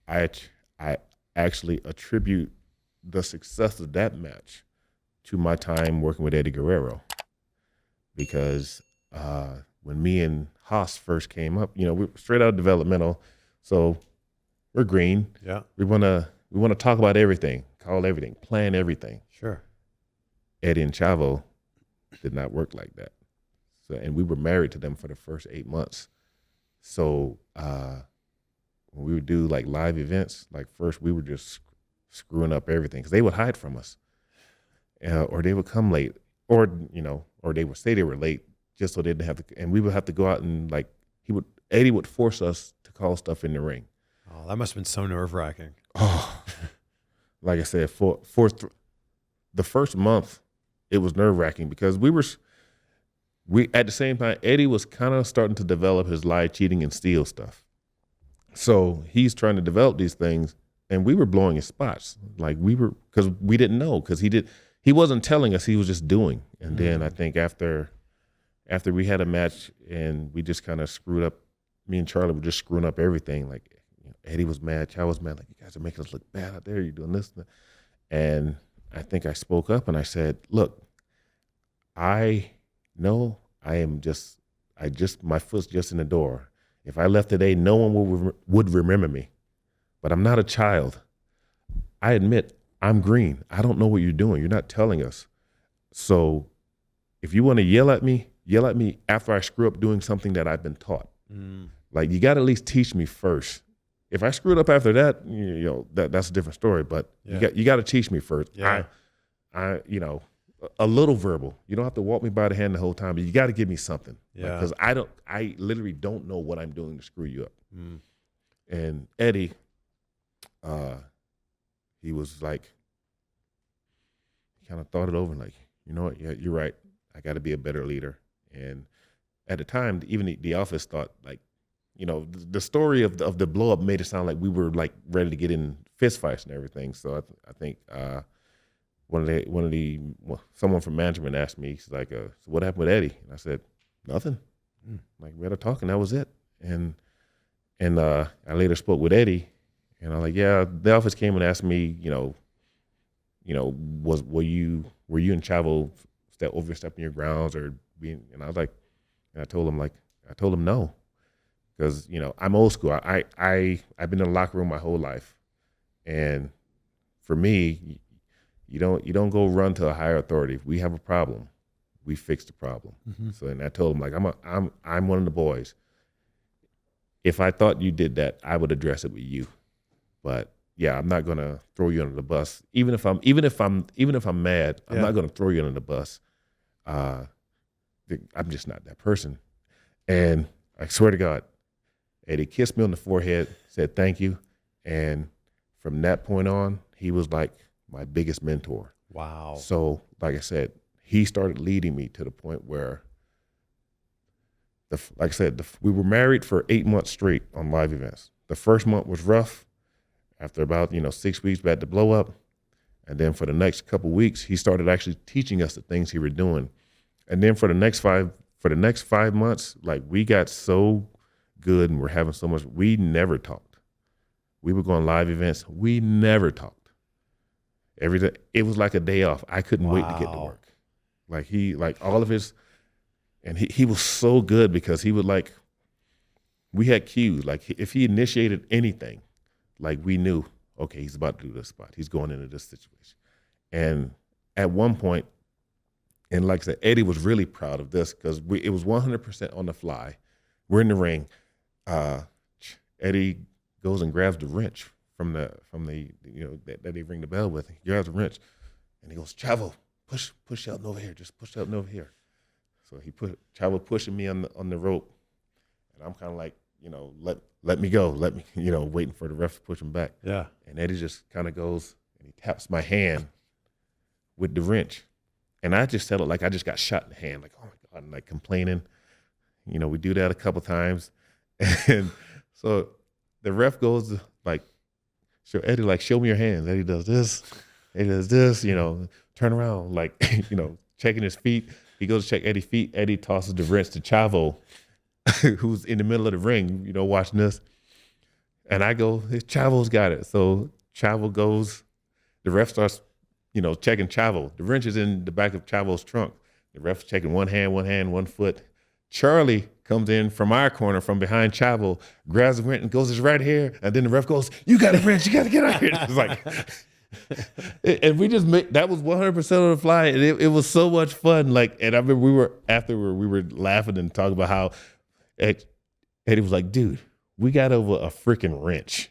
I I actually attribute the success of that match to my time working with Eddie Guerrero because when me and Haas first came up, we were straight out of developmental, so we're green. Yeah. We wanna talk about everything, call everything, plan everything. Sure. Eddie and Chavo did not work like that. So, and we were married to them for the first 8 months. So when we would do like live events, like first we were just screwing up everything because they would hide from us, or they would come late, or they would say they were late just so they didn't have to, and we would have to go out and like Eddie would force us to call stuff in the ring. Oh, that must have been so nerve-wracking. Oh, like I said, the first month, it was nerve-wracking because we at the same time, Eddie was kind of starting to develop his lie, cheating, and steal stuff. So he's trying to develop these things, and we were blowing his spots. Like because we didn't know, because he wasn't telling us, he was just doing. And then I think after we had a match and we just kind of screwed up, me and Charlie were just screwing up everything. Like Eddie was mad, Chow was mad, like, you guys are making us look bad out there, you're doing this. And I think I spoke up and I said, look, I know my foot's just in the door. If I left today, no one would remember me, but I'm not a child. I admit I'm green. I don't know what you're doing. You're not telling us. So if you want to yell at me after I screw up doing something that I've been taught. Like, you got to at least teach me first. If I screwed up after that, that's a different story, but you got to teach me first. Yeah. I a little verbal. You don't have to walk me by the hand the whole time, but you got to give me something. Yeah. Because I literally don't know what I'm doing to screw you up. And Eddie, he was like, he kind of thought it over and like, you know what? Yeah, you're right. I got to be a better leader. And at the time, even the office thought like, the story of the blow up made it sound like we were like ready to get in fist fights and everything. So I think someone from management asked me, he's like, so what happened with Eddie? And I said, nothing. Like, we had a talk and that was it. And I later spoke with Eddie, and I'm like, yeah, the office came and asked me, were you and Chavo overstepping your grounds or being? And I was like, and I told him no, because I'm old school. I've been in the locker room my whole life, and for me, you don't go run to a higher authority. If we have a problem, we fix the problem. So, and I told him, like, I'm one of the boys. If I thought you did that, I would address it with you. But yeah, I'm not gonna throw you under the bus. Even if I'm mad, I'm not gonna throw you under the bus. I'm just not that person. And I swear to God, Eddie kissed me on the forehead, said thank you, and from that point on, he was like my biggest mentor. Wow. So, like I said, he started leading me to the point where, we were married for 8 months straight on live events. The first month was rough. After about 6 weeks, we had to blow up. And then for the next couple of weeks, he started actually teaching us the things he was doing. And then for the next 5 months, like, we got so good and we're having so much, we never talked. We were going live events. We never talked. Every day, it was like a day off. I couldn't wait to get to work. Like, all of his, and he was so good because he would, like, we had cues. Like, if he initiated anything, like, we knew, okay, he's about to do this spot. He's going into this situation. And at one point, and like I said, Eddie was really proud of this because it was 100% on the fly. We're in the ring. Eddie goes and grabs the wrench from the that they ring the bell with. He grabs the wrench, and he goes, Chavo, push Shelton over here. Just push Shelton over here. So Chavo pushing me on the rope, and I'm kind of like, let me go, waiting for the ref to push him back. Yeah. And Eddie just kind of goes and he taps my hand with the wrench, and I just felt like I just got shot in the hand, like, oh my God, and like complaining. We do that a couple times, and so the ref goes to, like, show Eddie, like, show me your hands. Eddie does this. Eddie does this. Turn around, like, checking his feet. He goes to check Eddie's feet. Eddie tosses the wrench to Chavo, who's in the middle of the ring, watching this. And I go, Chavo's got it. So Chavo goes, the ref starts, checking Chavo. The wrench is in the back of Chavo's trunk. The ref's checking one hand, one foot. Charlie comes in from our corner, from behind Chavo, grabs the wrench and goes, it's right here. And then the ref goes, you got a wrench, you got to get out here. It's like, and we just that was 100% of the fly. And it was so much fun. Like, and I remember we were laughing and talking about how Eddie was like, dude, we got over a freaking wrench.